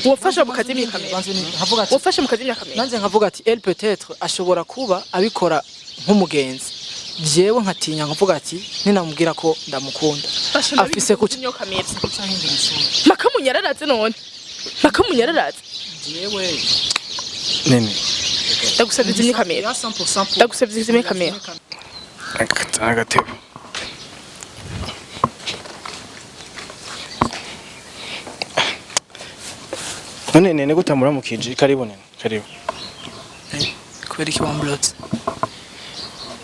wafasha mu kazi y'imyaka wafashe mu kazi y'imyaka nanze nkavuga ati elle peut-être ashobora kuba abikora nk'umugenzi jewe nkatinya nkavuga ati ninamubwira ko ndamukunda afise kuca makamunyararaze none makamunyararaze jewe Nene ndagusabye izimye kamera ndagusabye izimye kamera agatebe Nene gutamura mu kiji karibu nene karibu kubera iki wamblotse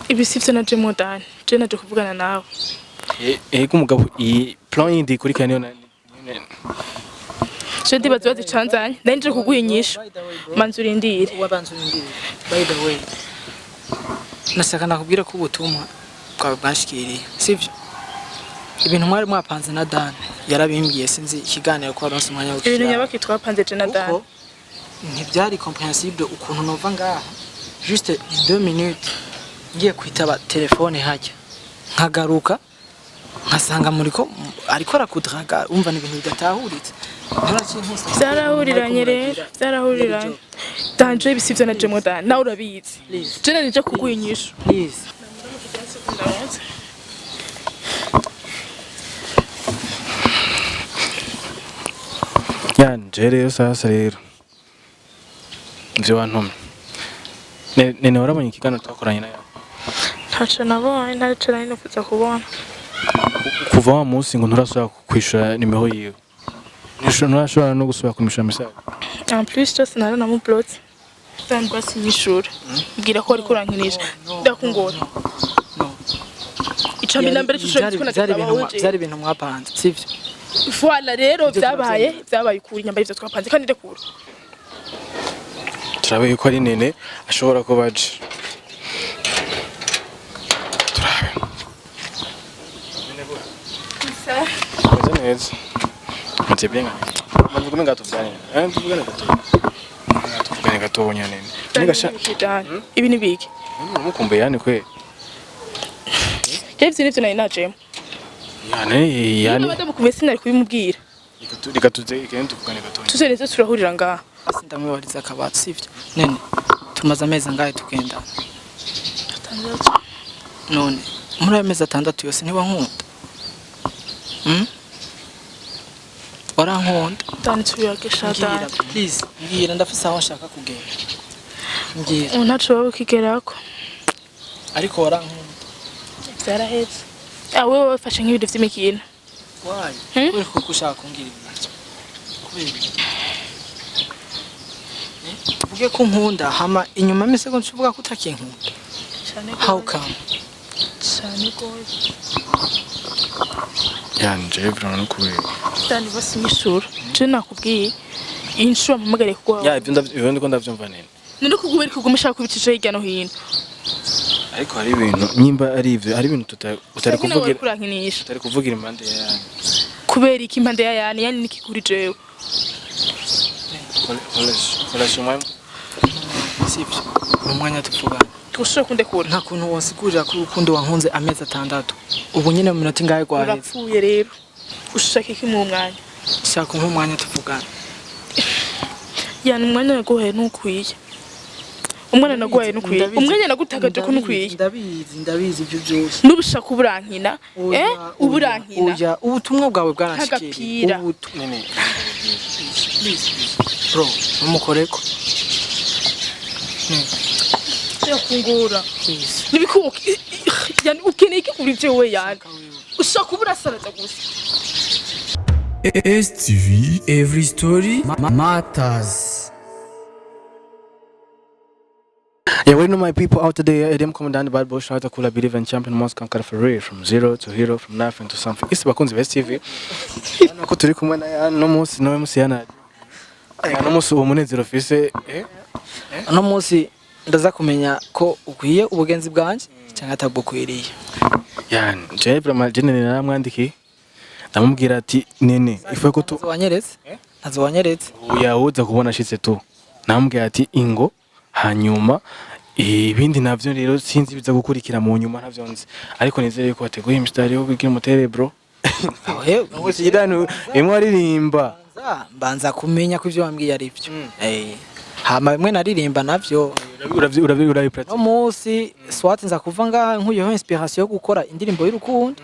ibi sivyo na Nene Dan je naje kuvugana nawe ego umugabo iyi plan yindi kuri kaniyo nene je ndibaza bazicanzanye ndanje kuguha inyishu manzurindire wabanzurindire by the way nasaka nakubwira ko ubutumwa bwawe bwashikiriye sivyo ibintu mwari mwapanze na Dan yarabimbwiye sinzi ikiganiro ko aronse umwanya wo ibintu nyabaki twapanze je na Dan ntibyari comprehensible ukuntu nova ngaha juste 2 minutes ngiye kwitaba telefone hajya nkagaruka nkasanga muriko ariko arakudraga umva n'ibintu bidatahuritse byarahuriranye rero byarahuriranye danje ibisivyo na Nene Dan nawe urabizi je nije kuguha inyishu please yanje rero sasa rero nje wantumye nene warabonye ikiganiro twakoranye nayo ntaco nabonye ntaco nari nifuza kubona kuva wa munsi ngo nturasubira kwishura nimeho yiwe nturashobora no gusubira kumishura message en plus just nari namublotse Dan basi nyishura mbwira ko ari kurankinisha ndakungora icambi nambere cy'ishuri ko byari ibintu mwapanze sivyo voilà rero byabaye kuri nyamba ivyo twapanze kandi ndekura turabe ko ari Nene ashobora kuba aje turabe neza mutse bien mvuga ngato tuvugane tuvugane gato Nene nigasha ibi ni biki mukumbe yani kwe Kevin ivyo nari najemo yani badamukubiye sinari kubimubwira reka tuze ikende tuvugane gato tuzeneze turahurira ngaha ndamwibariza akabatsi sivyo Nene tumaze amezi angahe tugenda none muri ayo mezi 6 yose niba nkunda warankunda Dan tuyagesha Dan please ngira ndafise aho nshaka kugenda ngira unacho wawe kigerako ariko warankunda byaraheze wewe wafashe nk'ibintu vy'imikino why uri kukushaka kungira ibintu uvuge ko nkunda hama inyuma y'imisegonda uvuga ko utakinkunda how come cyane gose yanje bro no kuwe Dan basi nyishura je nakubwiye inshuro mpamagare kuko ya ibyo ndiko ndavyumva Nene ninde kugubera kugumisha kubicisha hirya no hino ariko hari ibintu nyimba ari ivyo hari ibintu utari kuvugira kurankinisha utari kuvugira impande ya yani kubera iki impande ya yani nikikuri jewe Hola shumai sivyo umwanya tuvugana tushobora kundekura nta kuntu wasigurira ko urukundo wankunze amezi 6 ubu nyine mu minota ingahe gwaheze urapfuye rero ushaka iki mu mwanya shaka umwanya tuvugana yani umwanya naguhaye nukwiye umwana naguhaye nukwiye umwanya nagutagaje ko nukwiye ndabizi ibyo byose nubushaka uburankina uburankina oya ubutumwa bwawe bwaranshikira Nene bro umukoreko yakungura nibikuki yani ukeneye iki kuri jewe yani ushaka uburasaraza gusa Tests TV, every story matters. Yeah, we know my people out there. Them coming down the bad boy shout cool. I believe in champion must conquer for real from zero to hero, from nothing to something. It's bakunzi Tests TV. Nako turi kumwe na no musi yana. No musi umunezero fise no musi ndaza kumenya ko ukwiye ubugenzi bwanje cyangwa atabukwiriye. Yani, je vraiment Nene naramwandiki. Ndamubwira ati Nene ife ko tu wanyeretse uyahuza kubona shitse tu. Namubwira ati ingo hanyuma ibindi navyo rero sinzi biza gukurikira mu nyuma ntavyo nzi ariko nizere ko wateguye imstari yo kugira umutere bro aho ngo sigidano imwe aririmba gutangura mbanza kumenya ko ivyo wambwiye ari byo hama bimwe naririmba navyo no musi swati nza kuva ngaha nkuyeho inspiration yo gukora indirimbo y'urukundo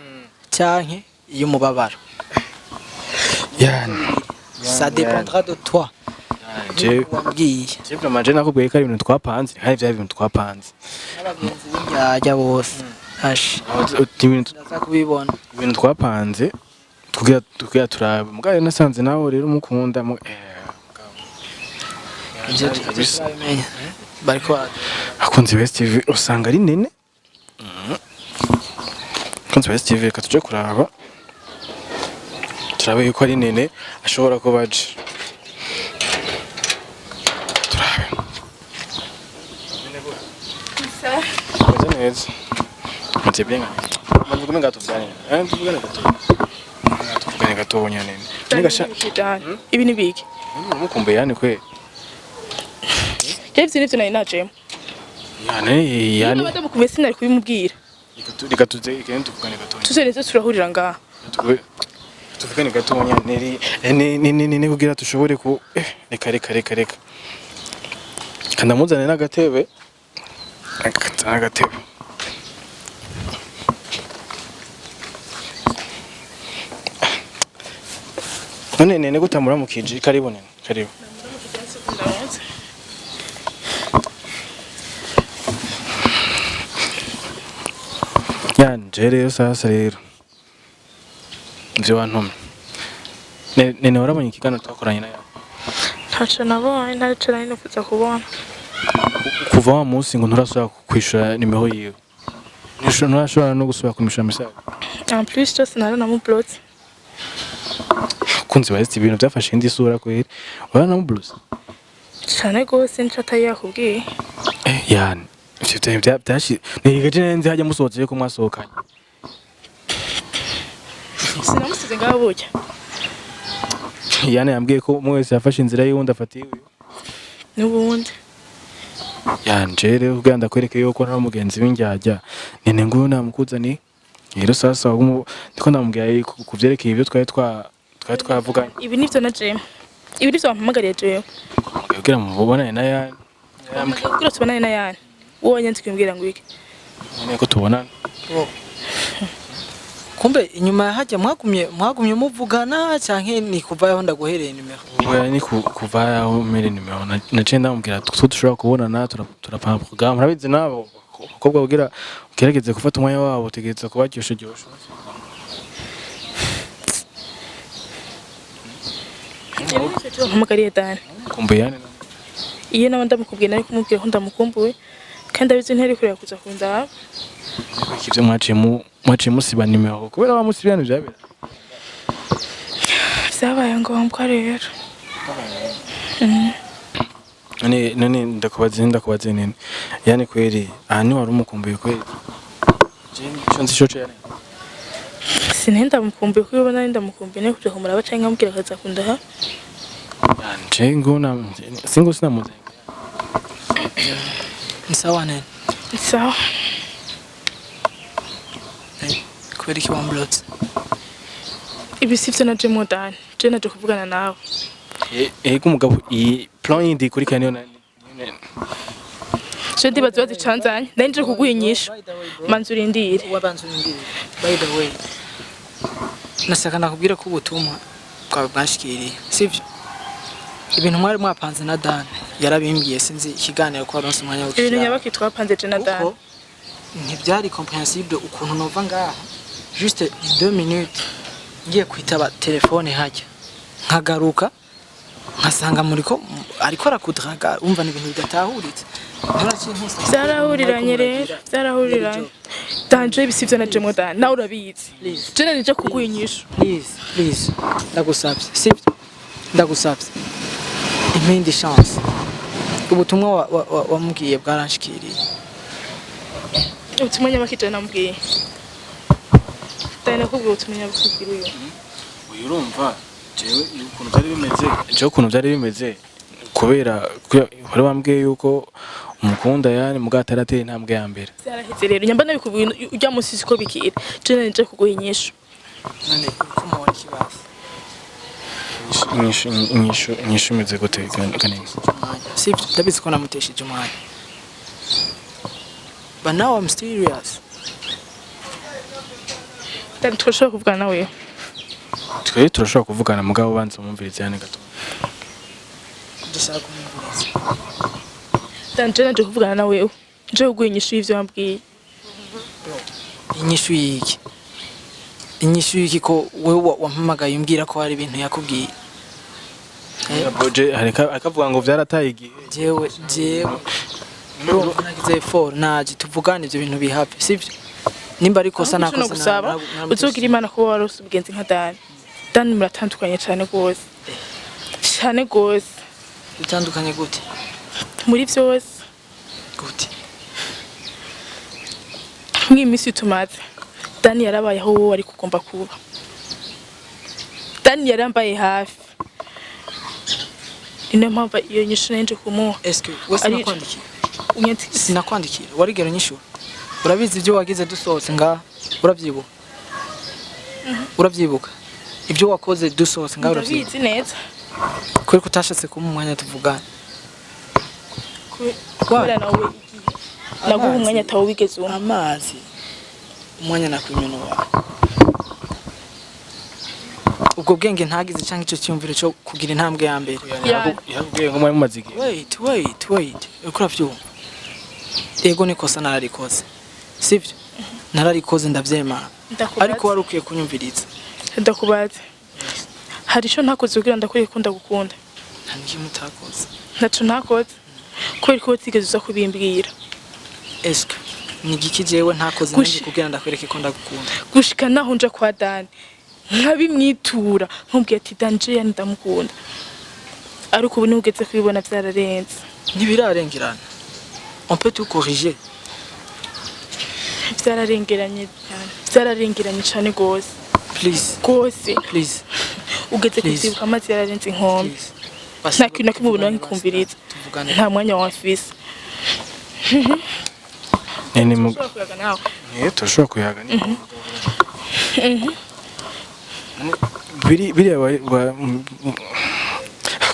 cyanke y'umubabaro yani ça dépendra de toi je wambwiye vraiment je nakubwiye ko ari ibintu twapanze hari vya bintu twapanze abagenzi b'injyajya bose ashi ibintu ndaza kubibona twapanze tugira turabe mugaye nasanze nawe rero umukunda ibyo tuzabimenya bariko akunze Best TV usanga ari Nene akunze Best TV ka tuje kuraba turabe yuko ari Nene ashobora kuba aje turabe neza mutse bien mvuga ngato tuvugane tuvugane gato Nene nigasha ibi ni biki mukumbuye yani kwe Kevin ivyo nari najemo yani badamukumbuye sinari kubimubwira reka tuze igende tuvugane gato tuzeneze turahurira ngaha tuvugane gato Nene kugira tushobore ku reka kanamuzane n'agatebe agatebe none Nene gutamura mu kiji karibu Nene karibu yanje rero sasa rero nzi wantumye Nene warabonye ikiganiro twakoranye nayo ntaco nabonye ntaco nari nifuza kubona kuva wa munsi ngo nturasubira kwishura nimero yiwe nturashobora no gusubira kumishura message en plus cyose naranamublote kunzi bahise ibintu byafashe indi sura kweri waranamublote cyane gose nico atayakubwiye yani ivyo byashi nigaje nzi hajya musohotse ko mwasohokanye sinamusize ngaho burya yani yambwiye ko umwe wese yafashe inzira y'undi afatiye n'ubundi yanje rero ubwo ndakwereke yuko nta mugenzi w'injyajya Nene nguyu namukuzani rero sasa ndiko ndamubwiye kuvyerekeye ibyo twari twavuganye ibi nivyo na Jim ibi nivyo wampamagariye Jim kugira mubonane na yani kugira tubonane na yani wowe nyanzi kumbwira ngo iki none ko tubonana kumbe inyuma hajya mwagumye muvugana cyanke ni kuvayo ndaguhereye nimero oya ni kuvayo mere nimero naciye ndamubwira ko dushobora kubonana turapanga program urabizi nabo bakobwa kugira ugerageze gufata umwanya wabo utegereza kubaryosha mpamagariye Dani kumbuye yani iyo nawe ndamukubwiye nari kumubwira ko ndamukumbuye kandi abizi ntari kureba kuza kundaba ikivyo mwaciye musiba nimero kubera wa musibiyano byabera vyabaye ngombwa rero none ndakubaze Nene yani kweri ni wari umukumbuye kweri je nzi shoce yani sinenda mukumbuye ko ubona ndamukumbuye ne kuja kumuraba canke nkamubwira akaza kundaha yanje ngona singo sinamuze ni sawa Nene sawa kweri ki wamblote ibi sivyo na Jim Dani je naje kuvugana nawe ego umugabo iyi plan yindi kuri kane yo je ndibaza bazicanzanye nanje kuguha inyishu manzurindire wabanzurindire by the way nasaka nakubwira ko ubutumwa bwawe bwashikiriye sivyo ibintu mwari mwapanze na Dan yarabimbwiye sinzi ikiganiro ko aronse umwanya wo ibintu nyabaki twapanze je na Dan ntibyari compréhensible ukuntu nova ngaha juste 2 minutes ngiye kwitaba telefone hajya nkagaruka nkasanga muriko ariko arakudraga umva ni ibintu bidatahuritse byarahuriranye rero byarahuriranye danje bisivyo na Jim Dan nawe urabizi je nije kuguha inyishu please ndagusabye sivyo ndagusabye impindi chance ubutumwa wamubwiye bwaranshikiriye ubutumwa nyabaki je namubwiye Dani kubwo ubutumwa nyabaki uyu urumva jewe ukuntu byari bimeze kubera wari wambwiye yuko umukunda yani mugatarateye intambwe ya mbere byaraheze rero nyamba nabikubwiye ujya musisi ko bikira je nije kuguha inyishu none kumubona kibazo inyishu imeze gute kanenge? Sivyo ndabizi ko namutesheje umwanya. But now I'm serious. Dan turashobora kuvugana nawe. Twe turashobora kuvugana mugabo banza mumvirize yani gato. Ndashaka kumwumviriza. Dan je naje kuvugana nawe. Je uguye inyishu y'ivyo wambwiye. Inyishu yiki? Inyishu yiki ko wewe wampamagaye umbwira ko hari ibintu yakubwiye? Boje akavuga ngo vyarataye igihe. Jewe nagize effort naje tuvugane ivyo bintu bihape sivyo? Nimba ariko sa nakoze gusaba uzogira imana ko warose ubigenze nka Dan. Dan muratandukanye cyane gose. Cyane gose. Bitandukanye gute? Muri vyose. Gute? Mwimisi tumaze. Dan yarabaye aho wowe ari kugomba kuba. Dan yarambaye hafi. Ino mpamvu iyo nyishu nanje kumuha. Eske wese nakwandikiye? Unyandikira. Sinakwandikira. Warigera nyishu? Urabizi ibyo wagize dusohotse nga urabyibuka? Urabyibuka? Ibyo wakoze dusohotse nga urabyibuka? Urabizi neza. Kuri kutashatse kuma umwanya tuvugana. Kubera nawe igihe. Naguha umwanya tawo wigeze umwe. Amazi. Umwanya nakwimena wawe. Ubwo bwenge ntagize cyangwa ico cyumviro cyo kugira intambwe ya mbere. Yakubwiye ngo mu mazigi. Wait. Ukuravyumva. Ego nikosa nararikoze. Sivyo? Nararikoze ndavyema. Ariko wari ukwiye kunyumviriza. Ndakubaza. Hari ico ntakoze kugira ndakwiye kunda gukunda. Nta n'ikintu utakoze. Ntaco ntakoze. Kweri ko utigeze uza kubimbwira. Eske ni giki jewe ntakoze nanje kugira ndakwereke ko ndagukunda. Gushika naho nja kwa Dan. Nkabimwitura nkumbwiye ati Dan je yani ndamukunda. Ariko ubu nugeze kubibona byararenze. Ntibirarengerana. On peut tout corriger. Byararengeranye cyane gose. Please. Gose. Please. Ugeze kwibuka amazi yararenze inkombe. Nta kintu nakimubona nkikumviriza. Nta mwanya wafise. Nene mu Turashobora nawe. turashobora kuyaga ni. Biri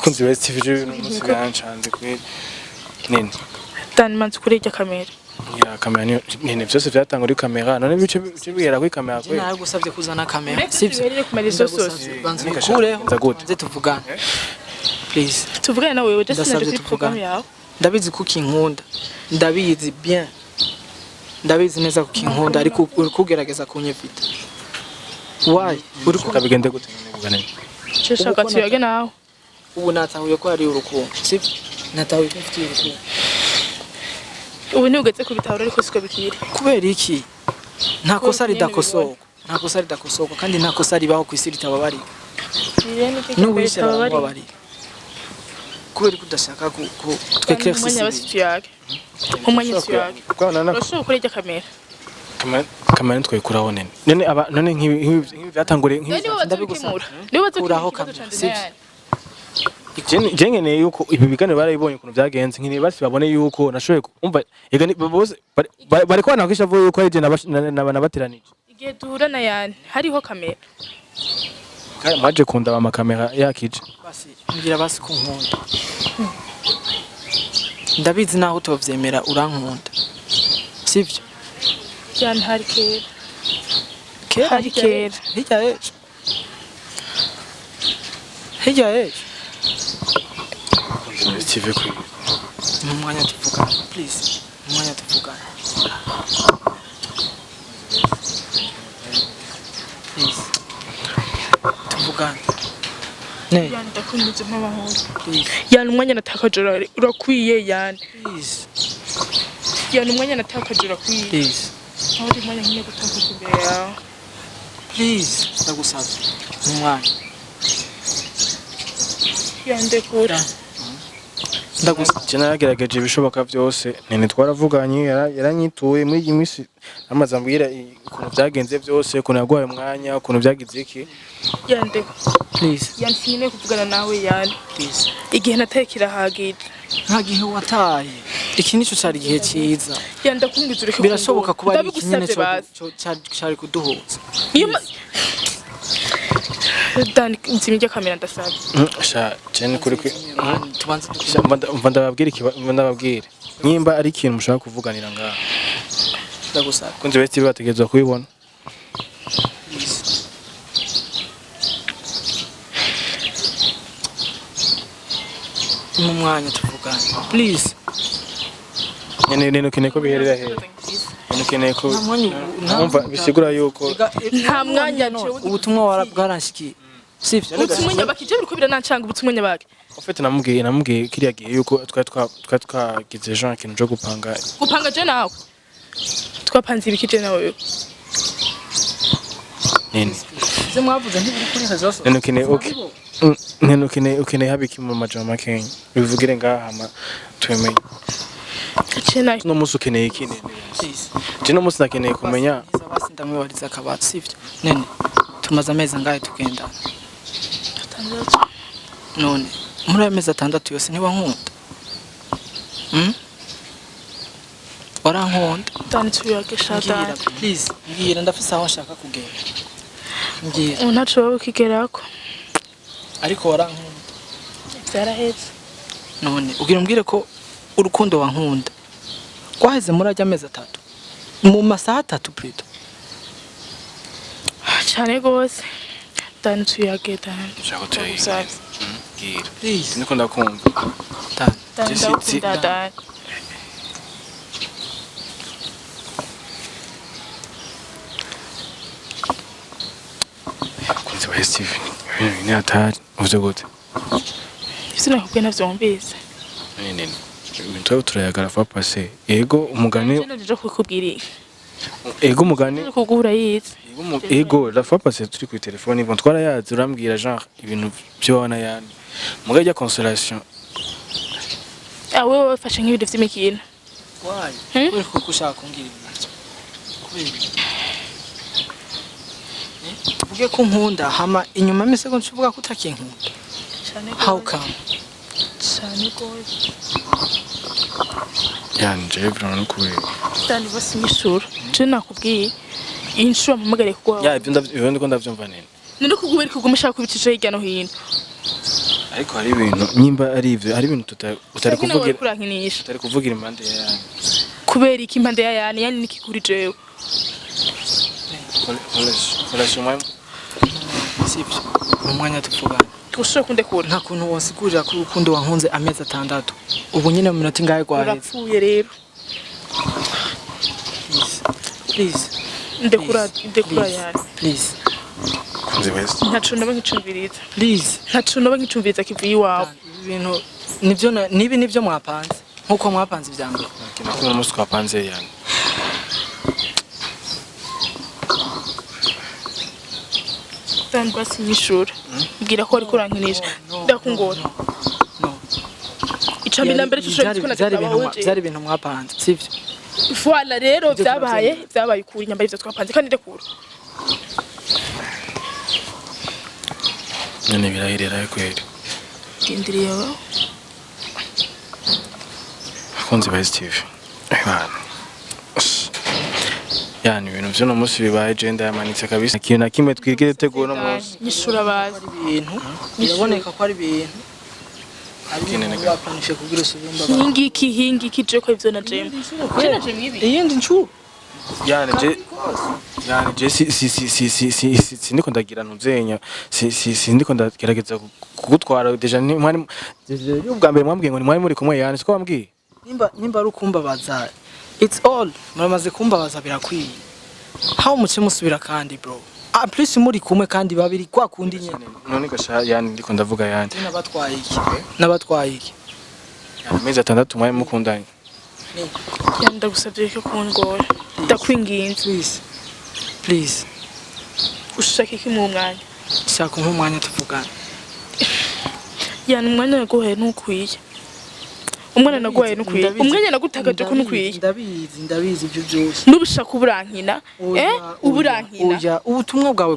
kunzi wa TV n'umusigana cyane kwe nene. Dan manzi kuri irya kamera. Ya kamera nene byose byatanga kuri kamera none bice bihera kuri kamera kwe. Nawe gusabye kuzana kamera. Sivyo biri ku marezo sose. Banze kureho. Nze tuvugana. Please. Tuvugane nawe wewe just naje kuri program yawe. Ndabizi ko kinkunda. Ndabizi bien. Ndabizi neza ko kinkunda ariko uri kugerageza kunyevita. Why? Uri kubigende gute nene? Shaka tuyage nawe. Ubu natahuye ko ari urukundo. Sivyo? Natahuye ko mfite urukundo. Ubu ntugeze kubitahura ariko siko bikira. Kubera iki? Nta kosa ridakosoka. Nta kosa ridakosoka kandi nta kosa ribaho ku isi ritababarika. N'ubise bababarika. Kubera kudashaka tweclaircir. Umwanya tuyage. Urashobora kuri irya kamera. Kamera twayikuraho nene. None nk'ibi byatangure ndabigusaba. Niba Kuraho kamera. Jengene yuko ibi biganiro barayibonye ukuntu byagenze nkini basi babone yuko nashoboye umva ega bose bari kwana kwishavuye yuko ari je nabateranije. Igihe duhura na Yani hariho kamera. Kaya maje kundaba amakamera yakije. Basi ngira basi ko nkunda. Ndabizi naho utovyemera urankunda. Sivyo? Yani hari kera. Hari kera. Hirya yejo. TV kuri. Umwanya tuvugana, please. Umwanya tuvugana. Please. Tuvugana. Ne. Yani ndakunze nk'abahungu. Please. Yani umwanya natakajora urakwiye Yani. Please. Yani umwanya natakajora urakwiye. Please. Aho ndi umwanya ngiye gutakaza imbere yawe. Please. Ndagusabye. Umwanya. Yani ndekura. Ndagusabye naragerageje ibishoboka byose nene twaravuganye yaranyituye muri iyi minsi amaze ambwira ukuntu byagenze byose ukuntu yagwaye umwanya ukuntu byagize iki yande please yani sinine kuvugana nawe yani please igihe natekira hagije nta gihe wataye iki nico cyari gihe cyiza yanda kumbiza ureke birashoboka kuba ari ikinyene cyari kuduhuza Dan nzimije kamera ndasaba. Sha cyane kuri tubanze mva ndababwira nyimba ari ikintu mushaka kuvuganira ngaha ndagusaba kunze Best TV bategerezwa kubibona mu mwanya tuvugana please nene ukeneye ko biherera hehe ukeneye ko numva bisigura yuko Nta mwanya ubutumwa warabwaranshikiye sivyo ubutumwa nyabakije biriko biranancanga ubutumwa nyabake. ufite namubwiye kiriya gihe yuko twagize Jean ikintu cyo gupanga Gupanga je nawe. Twapanze ibikije nawe. nene ivyo mwavuze ntibiri kuri rezo zose nene ukeneye nene ukeneye habiki mu majama makenya bivugire ngaha ama twemenye Chena no musu ukeneye ikindi please je no musu nakeneye kumenya basi ndamwibariza akabati sivyo nene tumaze amezi angahe tugenda none muri ayo mezi 6 yose niba nkunda warankunda Dan tuyagesha mbwira Dan. please mbwira ndafise aho nshaka kugenda mbwira Unacho wowe kigerako. ariko warankunda Zaraheze. none ugira mbwire ko urukundo wankunda kwaheze muri ajya amezi 3 mu masaha 3 plutôt Cyane gose. Dan tuyageta. Shaka tuyagira gira please niko ndakumva Dan ndakunda Dan. kunze Best TV ni atari uvuze gute Ivyo nakubwiye navyumvise. nene ibintu turayagara fa passé ego umugani Naje kukubwira. ego umugani Kugura yize. ego la fois passée turi ku telefone bon twarayazi urambwira genre ibintu byo wana yani mugajya consolation Awe wafashe nk'ibintu vy'imikino. why uri kugushaka kumbwira ibintu kubera uvuge ko nkunda hama inyuma y'imisegonda uvuga ko utakinkunda Cyane how come cyane gose. yani je vraiment kuri Dan bose nyishura. Je nakubwiye inshuro mpamagare kugwa. ya ibyo ndiko ndavyumva nene Ninde kugubera kuguma shaka kubicisha hirya no hino. ariko hari ibintu nyimba ari ivyo hari ibintu utari kuvugira kurankinisha. utari kuvugira impande ya yani Kubera iki impande ya yani niki kuri jewe. relation moi sivyo mu mwanya tuvugana Tushobora kundekura. nta kuntu wasigurira ko urukundo wankunze amezi 6 ubu nyine mu minota ingahe gwaheze Urapfuye rero. please Ndekura yani. please kunze Best Ntacu naba nkicumviriza. please Ntacu naba nkicumviriza kivuye iwawe. ibintu nibi nivyo mwapanze nkuko mwapanze ivyambere kina kumwe musu twapanze yani Dan basi nyishura. Mbwira ko ari kurankinisha. Ndakungora. no Icambi na mbere cyo byari ibintu mwapanze sivyo Voilà rero byabaye ukuri nyamba ivyo twapanze kandi ndekura. nene birahirira kweli Ndindiriye wowe. kunze Best TV bana yani ibintu vyo no musi bibaye je ndayamanitse kabisa ikintu na kimwe twigire tegura no musi Nyishura bazi. ibintu biraboneka ko ari ibintu Kinene ari baplanishe kugira usubimba Hingiki je ko ivyo na Jem. Je na Jem ibi. iyindi ncu yani je si ndiko ndagira ntuzenya si ndiko ndagerageza kugutwara deja ni mwari ubwa mbere mwambwiye ngo ni mwari muri kumwe yani siko wambwiye nimba ari ukumbabaza it's all muramaze kumbabaza birakwiye how muce musubira kandi bro please muri kumwe kandi babiri kwa kundi nyene none gasha yani ndiko ndavuga yani nabatwaye iki amezi 6 mwari mukundanye Yanda gusabye ko kungora. Ndakwinginze. please Ushaka iki mu mwanya? shaka nk'umwanya tuvugana Yani umwanya naguhaye ntukwiye. Umwana naguhaye ntukwiye. Umwanya nagutagaje ko ntukwiye. ndabizi ibyo byose Nubushaka uburankina. Uburankina. oya ubutumwa bwawe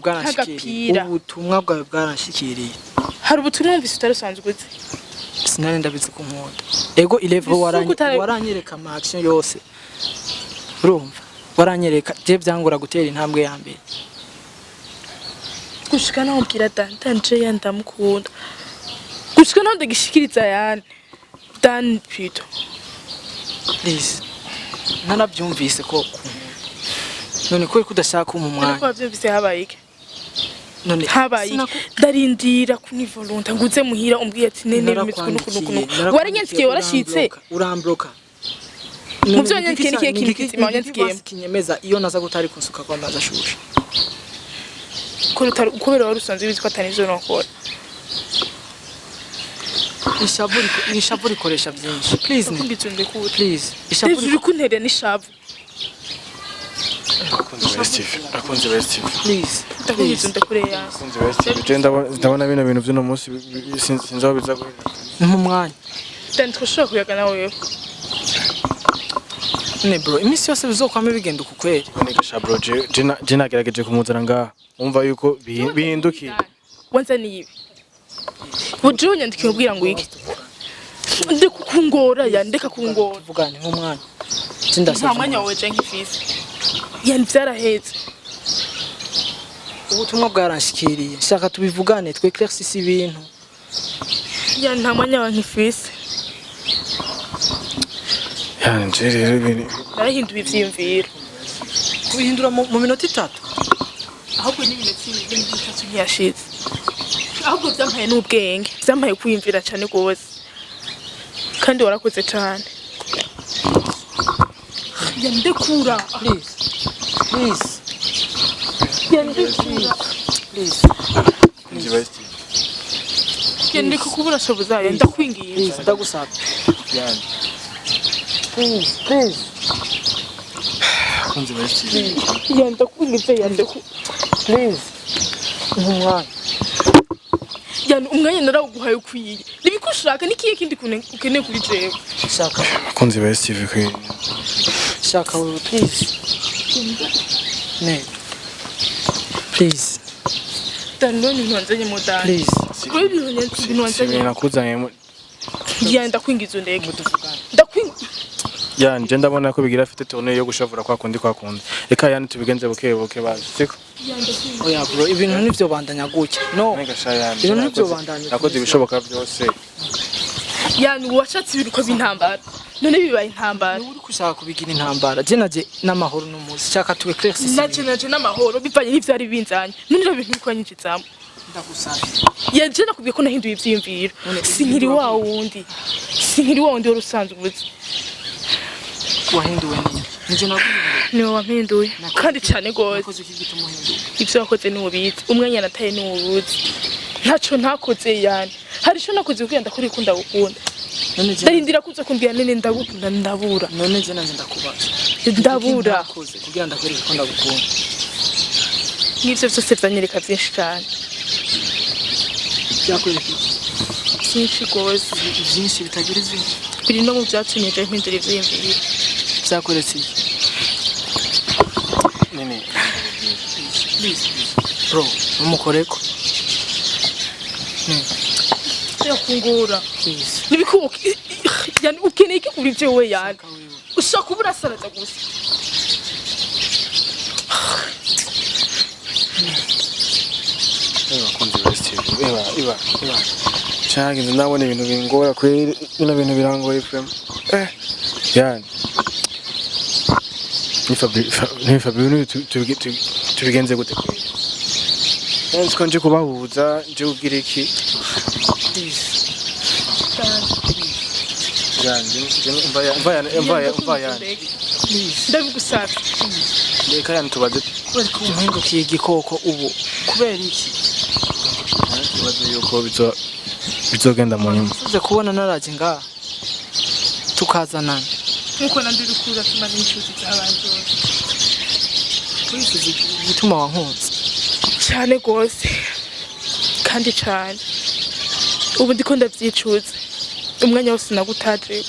bwaranshikiriye Hari ubutumwa mvise utarusanzwe uzi. sinari ndabizi ku nkunda ego 11 waranyereka ama action yose urumva waranyereka je byangura gutera intambwe ya mbere gushika naho mbwira danje ya ndamukunda gushika naho ndagishikiriza yani Dan pito please nanabyumvise ko none ko kudashaka umumwanya ko byumvise habaye iki none habaye ndarindira kuni volonta nguze muhira umbwiye ati nene bimitwe nukunukunuku waranyandikiye warashitse urambloka mu byo wanyandikiye nikiye kintu kizima wanyandikiye kinyemeza iyo naza gutari kunsuka kwa ndaza shusha kubera warusanze biziko atani zo nokora ishavu rikoresha byinshi please kumbitsunde ku please ishavu uri kunterera n'ishavu akunze Best TV please ndakumbitsunde kure ya akunze Best TV je ndabona bino bintu by'uno munsi sinzaho biza guhera nk'umwanya Dan twoshaka kuyaga nawe ne bro imisi yose bizokwame bigenda ku kweli nega sha bro je nagerageje kumuzana ngaha umva yuko bihindukiye wanzaniye ibi Bujumbura nyandikiye ubwira ngo iki ndeka kungora ya ndeka kungora tuvugane nk'umwanya nta mwanya wawe je nk'ifisi yani byaraheze ubutumwa bwaranshikiriye shaka tubivugane twe eclaircisse ibintu yani nta mwanya wawe nk'ifisi yani nje rero ibintu narahinduye ivyiyumviro kubihindura mu minota 3 ahubwo n'ibintu bitatu ntiyashize ahubwo byampaye n'ubwenge byampaye kwiyumvira cyane gose kandi warakoze cyane yandekura please yandekura akunze Best TV yandeka kubura shoboza ndakwingiye ndagusaba yani please akunze Best TV yandakwingiye yandeku please nk'umwanya yani umwanya narawuguhaye ukwiye nibikushaka nikiye kindi ukeneye kuri jewe shaka akunze Best TV kwe shaka wewe please ne please danone ntonzanye modani please kuri ibintu wanzanye nakuzanye yanda kwingiza ndege ndakwingiza yani je ndabona ko bigira afite tone yo gushavura kwa kundi reka yani tubigenze buke bazi siko oya bro ibintu nivyo bandanya guke no nega sha yani ibintu nivyo bandanya nakoze ibishoboka byose yani washatse ibintu ko bintambara none bibaye intambara uri kushaka kubigira intambara je naje n'amahoro n'umuzi shaka tuwe eclaircisse naje n'amahoro bivanye n'ivyari binzanye none ibyo bintu bikonyinjizamo ndagusabye yaje nakubwiye ko nahinduye ivyiyumviro sinkiri wa wundi wari usanzwe ubuze wahinduwe nije naguhinduye niwe wampinduye kandi cyane gose nakoze iki gituma uhinduye ibyo wakoze ni ubizi umwanya nataye ni ubuzi ntaco ntakoze yani hari ico nakoze kugira ndakuri kunda gukunda ndarindira kuza kumbwira nene ndagukunda ndabura none je nanje ndakubaza ndabura nakoze kugira ndakuri kunda gukunda n'ivyo byose vyanyereka byinshi cyane byakwereka byinshi gose byinshi bitagira izina biri no mu byatumye je mpindura ivyiyumviro byakweretse nini please bro umukoreko yakungura please nibikuka yani ukeneye iki kuri jewe yani ushaka ubura saraza gusa akunze Best TV iba cyangwa ndabona ibintu bingora kweri bino bintu birangoye frem yani ni Fabio tubigenze gute kweri nzi ko nje kubahuza nje kugira iki yani ndabigusaba reka yani tubaze uhindukiye igikoko ubu kubera iki tubaze yuko bizogenda mu nyuma uze kubona naraje ngaha tukazanana nkuko nandiri kura tumaze inshuti z'abantu kuri gituma wankunze cyane gose kandi cyane ubu ndiko ndavyicuza umwanya wose nagutaje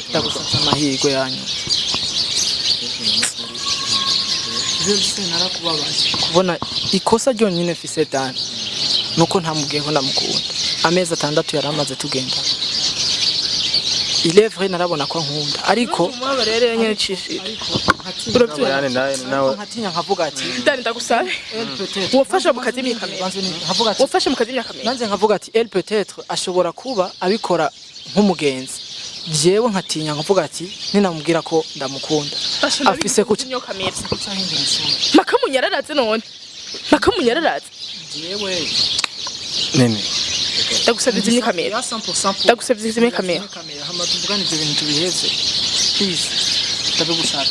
ndagusaba amahirwe yanyu byose narakubabaje kubona ikosa ryonyine mfise Dan nuko ntamubwiyeho ndamukunda amezi 6 yaramaze tugenda il est vrai narabona ko nkunda ariko rero nyene cishije Yani nawe nkatinya nkavuga ati Dani ndagusabe wofasha mu kazi y'imyaka nkavuga ati wofasha mu kazi y'imyaka nanze nkavuga ati elle peut-être ashobora kuba abikora nk'umugenzi jewe nkatinya nkavuga ati ninamubwira ko ndamukunda afise kuca makamunyararaze none makamunyararaze jewe Nene ndagusabye izimye kamera ndagusabye izimye kamera hama tuvugane ibyo bintu tubiheze please ndabigusaba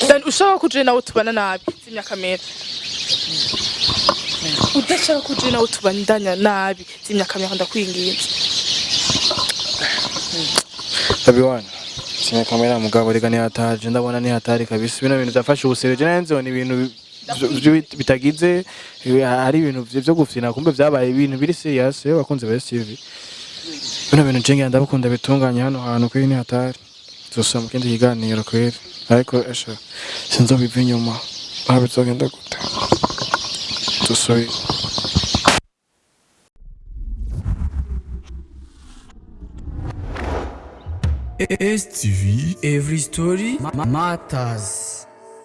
Dani ushaka kuje nawe tubana nabi zimya kamera udashaka kuje nawe tubandanya nabi zimya kamera ndakwinginze Tabiwana Sina kamera mugabo rega ni hataje ndabona ni hatari kabisa bino bintu zafashe ubusereje nanze ni ibintu bitagize hari ibintu byo gufina kumbe byabaye ibintu biri serious yo bakunze ba TV bino bintu nje ndabukunda bitunganya hano hantu kuri ni hatari zose mu kindi kiganiro kweri ariko esha sinzobiva inyuma babizogenda gute tusoye Tests TV, every story matters.